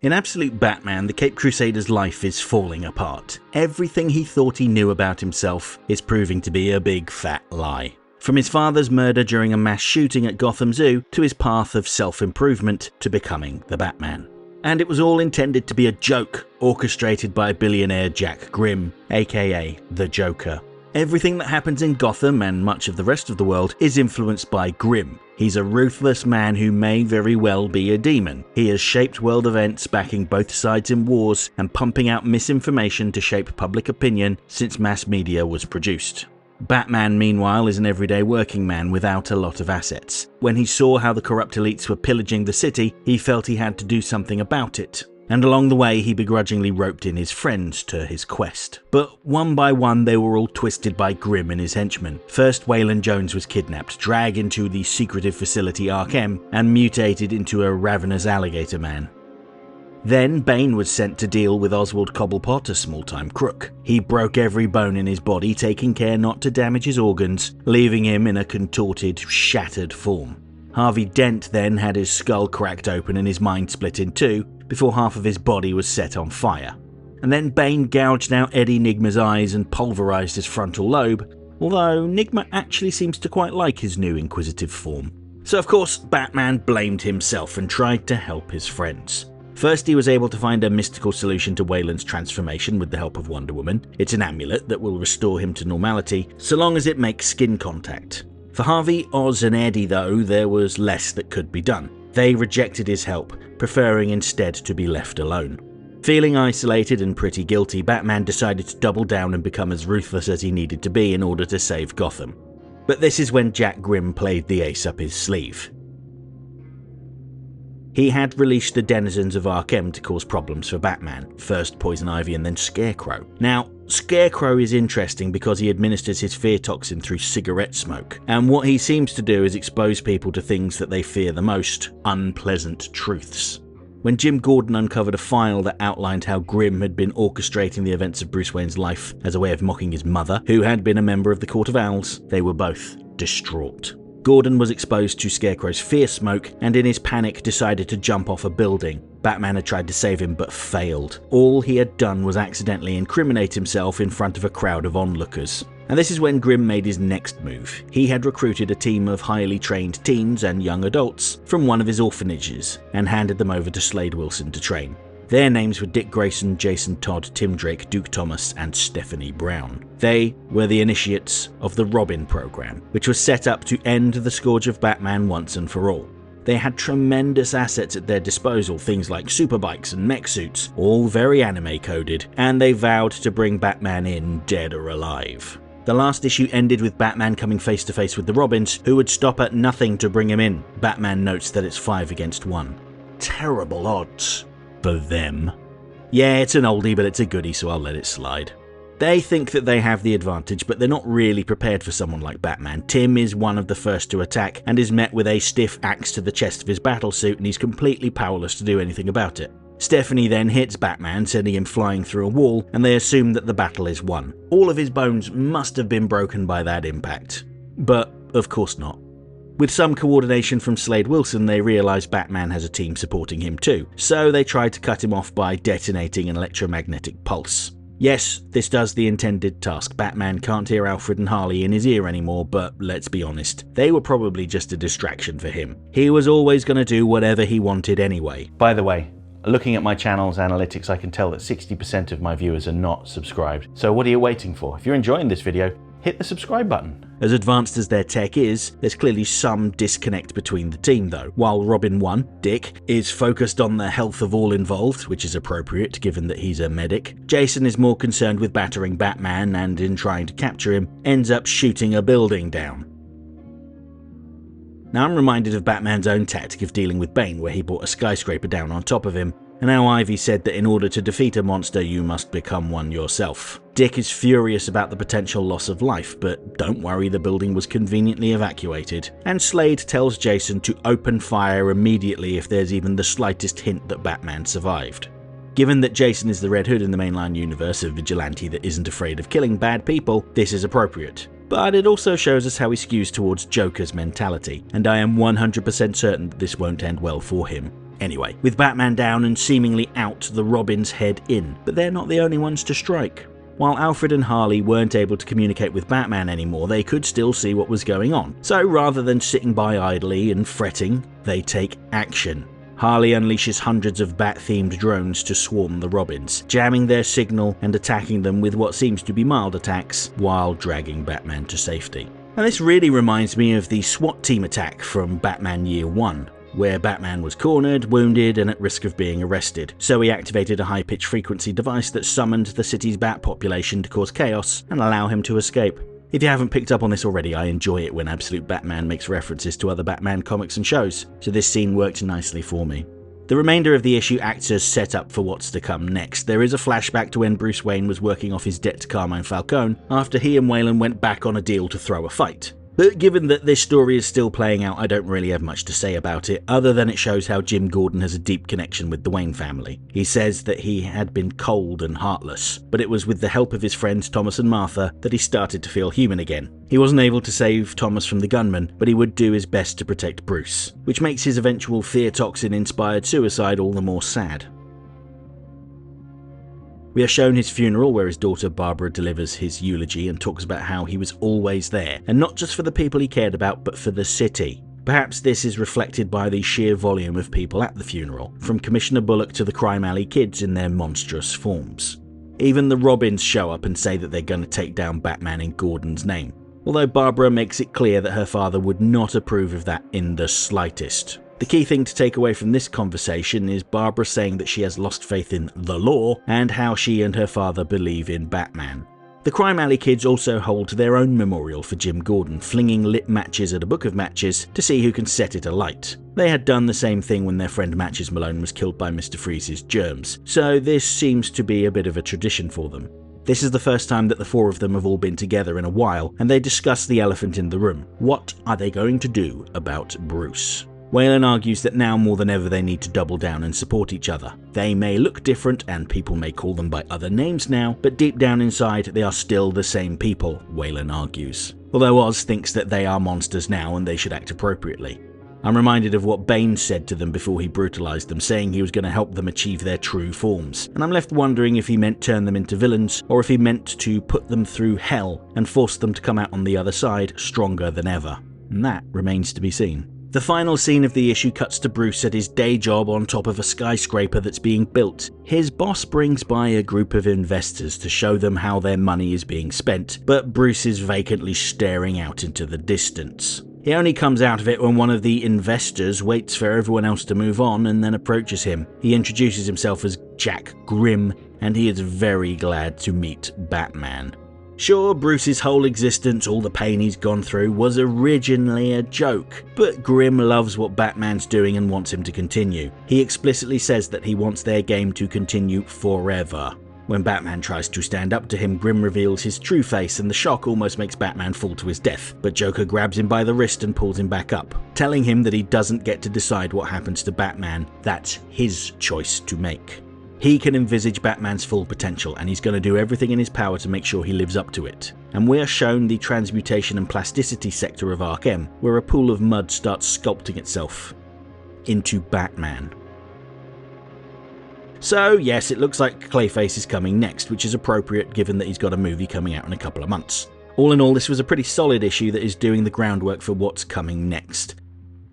In Absolute Batman, the Caped Crusader's life is falling apart. Everything he thought he knew about himself is proving to be a big fat lie. From his father's murder during a mass shooting at Gotham Zoo to his path of self-improvement to becoming the Batman. And it was all intended to be a joke, orchestrated by billionaire Jack Grimm, aka the Joker. Everything that happens in Gotham and much of the rest of the world is influenced by Grimm. He's a ruthless man who may very well be a demon. He has shaped world events, backing both sides in wars and pumping out misinformation to shape public opinion since mass media was produced. Batman, meanwhile, is an everyday working man without a lot of assets. When he saw how the corrupt elites were pillaging the city, he felt he had to do something about it. And along the way, he begrudgingly roped in his friends to his quest. But one by one, they were all twisted by Grimm and his henchmen. First, Waylon Jones was kidnapped, dragged into the secretive facility Arkham, and mutated into a ravenous alligator man. Then, Bane was sent to deal with Oswald Cobblepot, a small-time crook. He broke every bone in his body, taking care not to damage his organs, leaving him in a contorted, shattered form. Harvey Dent then had his skull cracked open and his mind split in two, before half of his body was set on fire. And then Bane gouged out Eddie Nigma's eyes and pulverized his frontal lobe, although Nigma actually seems to quite like his new inquisitive form. So of course, Batman blamed himself and tried to help his friends. First, he was able to find a mystical solution to Waylon's transformation with the help of Wonder Woman. It's an amulet that will restore him to normality, so long as it makes skin contact. For Harvey, Oz and Eddie though, there was less that could be done. They rejected his help, preferring instead to be left alone. Feeling isolated and pretty guilty, Batman decided to double down and become as ruthless as he needed to be in order to save Gotham. But this is when Jack Grimm played the ace up his sleeve. He had released the denizens of Arkham to cause problems for Batman, first Poison Ivy and then Scarecrow. Now, Scarecrow is interesting because he administers his fear toxin through cigarette smoke, and what he seems to do is expose people to things that they fear the most, unpleasant truths. When Jim Gordon uncovered a file that outlined how Grimm had been orchestrating the events of Bruce Wayne's life as a way of mocking his mother, who had been a member of the Court of Owls, they were both distraught. Gordon was exposed to Scarecrow's fear smoke and in his panic decided to jump off a building. Batman had tried to save him but failed. All he had done was accidentally incriminate himself in front of a crowd of onlookers. And this is when Grimm made his next move. He had recruited a team of highly trained teens and young adults from one of his orphanages and handed them over to Slade Wilson to train. Their names were Dick Grayson, Jason Todd, Tim Drake, Duke Thomas, and Stephanie Brown. They were the initiates of the Robin program, which was set up to end the scourge of Batman once and for all. They had tremendous assets at their disposal, things like superbikes and mech suits, all very anime-coded, and they vowed to bring Batman in dead or alive. The last issue ended with Batman coming face to face with the Robins, who would stop at nothing to bring him in. Batman notes that it's 5 against 1. Terrible odds. For them. Yeah, it's an oldie, but it's a goodie, so I'll let it slide. They think that they have the advantage, but they're not really prepared for someone like Batman. Tim is one of the first to attack, and is met with a stiff axe to the chest of his battlesuit, and he's completely powerless to do anything about it. Stephanie then hits Batman, sending him flying through a wall, and they assume that the battle is won. All of his bones must have been broken by that impact. But, of course not. With some coordination from Slade Wilson, they realise Batman has a team supporting him too, so they try to cut him off by detonating an electromagnetic pulse. Yes, this does the intended task. Batman can't hear Alfred and Harley in his ear anymore, but let's be honest, they were probably just a distraction for him. He was always going to do whatever he wanted anyway. By the way, looking at my channel's analytics, I can tell that 60% of my viewers are not subscribed. So what are you waiting for? If you're enjoying this video, hit the subscribe button. As advanced as their tech is, there's clearly some disconnect between the team though. While Robin 1, Dick, is focused on the health of all involved, which is appropriate given that he's a medic, Jason is more concerned with battering Batman and, in trying to capture him, ends up shooting a building down. Now I'm reminded of Batman's own tactic of dealing with Bane, where he brought a skyscraper down on top of him, and how Ivy said that in order to defeat a monster you must become one yourself. Dick is furious about the potential loss of life, but don't worry, the building was conveniently evacuated, and Slade tells Jason to open fire immediately if there's even the slightest hint that Batman survived. Given that Jason is the Red Hood in the mainline universe, a vigilante that isn't afraid of killing bad people, this is appropriate. But it also shows us how he skews towards Joker's mentality, and I am 100% certain that this won't end well for him. Anyway, with Batman down and seemingly out, the Robins head in, but they're not the only ones to strike. While Alfred and Harley weren't able to communicate with Batman anymore, they could still see what was going on. So rather than sitting by idly and fretting, they take action. Harley unleashes hundreds of bat-themed drones to swarm the Robins, jamming their signal and attacking them with what seems to be mild attacks while dragging Batman to safety. And this really reminds me of the SWAT team attack from Batman Year 1, where Batman was cornered, wounded, and at risk of being arrested, so he activated a high-pitch frequency device that summoned the city's bat population to cause chaos and allow him to escape. If you haven't picked up on this already, I enjoy it when Absolute Batman makes references to other Batman comics and shows, so this scene worked nicely for me. The remainder of the issue acts as setup for what's to come next. There is a flashback to when Bruce Wayne was working off his debt to Carmine Falcone after he and Wayland went back on a deal to throw a fight. But given that this story is still playing out, I don't really have much to say about it, other than it shows how Jim Gordon has a deep connection with the Wayne family. He says that he had been cold and heartless, but it was with the help of his friends Thomas and Martha that he started to feel human again. He wasn't able to save Thomas from the gunman, but he would do his best to protect Bruce, which makes his eventual fear toxin-inspired suicide all the more sad. We are shown his funeral, where his daughter Barbara delivers his eulogy and talks about how he was always there, and not just for the people he cared about, but for the city. Perhaps this is reflected by the sheer volume of people at the funeral, from Commissioner Bullock to the Crime Alley kids in their monstrous forms. Even the Robins show up and say that they're going to take down Batman in Gordon's name, although Barbara makes it clear that her father would not approve of that in the slightest. The key thing to take away from this conversation is Barbara saying that she has lost faith in the law and how she and her father believe in Batman. The Crime Alley kids also hold their own memorial for Jim Gordon, flinging lit matches at a book of matches to see who can set it alight. They had done the same thing when their friend Matches Malone was killed by Mr. Freeze's germs, so this seems to be a bit of a tradition for them. This is the first time that the four of them have all been together in a while, and they discuss the elephant in the room. What are they going to do about Bruce? Wayland argues that now more than ever they need to double down and support each other. They may look different and people may call them by other names now, but deep down inside they are still the same people, Wayland argues. Although Oz thinks that they are monsters now and they should act appropriately. I'm reminded of what Bane said to them before he brutalized them, saying he was going to help them achieve their true forms, and I'm left wondering if he meant turn them into villains or if he meant to put them through hell and force them to come out on the other side stronger than ever. And that remains to be seen. The final scene of the issue cuts to Bruce at his day job on top of a skyscraper that's being built. His boss brings by a group of investors to show them how their money is being spent, but Bruce is vacantly staring out into the distance. He only comes out of it when one of the investors waits for everyone else to move on and then approaches him. He introduces himself as Jack Grimm, and he is very glad to meet Batman. Sure, Bruce's whole existence, all the pain he's gone through, was originally a joke, but Grimm loves what Batman's doing and wants him to continue. He explicitly says that he wants their game to continue forever. When Batman tries to stand up to him, Grimm reveals his true face and the shock almost makes Batman fall to his death, but Joker grabs him by the wrist and pulls him back up, telling him that he doesn't get to decide what happens to Batman, that's his choice to make. He can envisage Batman's full potential, and he's going to do everything in his power to make sure he lives up to it. And we're shown the transmutation and plasticity sector of Arkham, where a pool of mud starts sculpting itself into Batman. So yes, it looks like Clayface is coming next, which is appropriate given that he's got a movie coming out in a couple of months. All in all, this was a pretty solid issue that is doing the groundwork for what's coming next.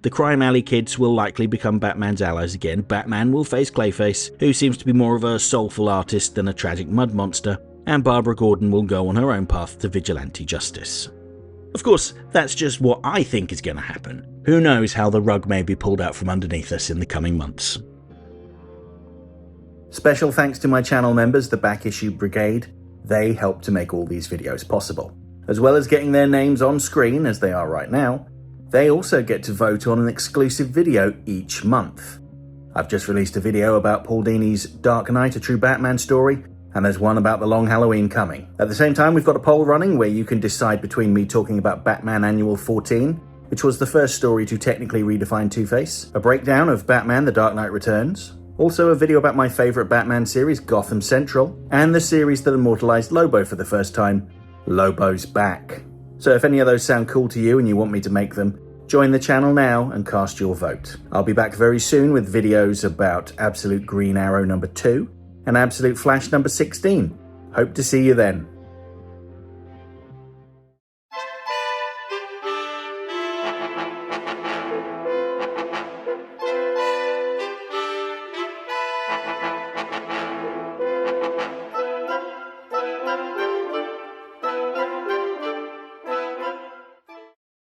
The Crime Alley kids will likely become Batman's allies again. Batman will face Clayface, who seems to be more of a soulful artist than a tragic mud monster, and Barbara Gordon will go on her own path to vigilante justice. Of course, that's just what I think is going to happen. Who knows how the rug may be pulled out from underneath us in the coming months. Special thanks to my channel members, the Back Issue Brigade. They help to make all these videos possible. As well as getting their names on screen, as they are right now, they also get to vote on an exclusive video each month. I've just released a video about Paul Dini's Dark Knight, A True Batman Story, and there's one about The Long Halloween coming. At the same time, we've got a poll running where you can decide between me talking about Batman Annual 14, which was the first story to technically redefine Two-Face, a breakdown of Batman The Dark Knight Returns, also a video about my favourite Batman series, Gotham Central, and the series that immortalised Lobo for the first time, Lobo's Back. So if any of those sound cool to you and you want me to make them, Join the channel now and cast your vote. I'll be back very soon with videos about Absolute Green Arrow number 2 and Absolute Flash number 16. Hope to see you then.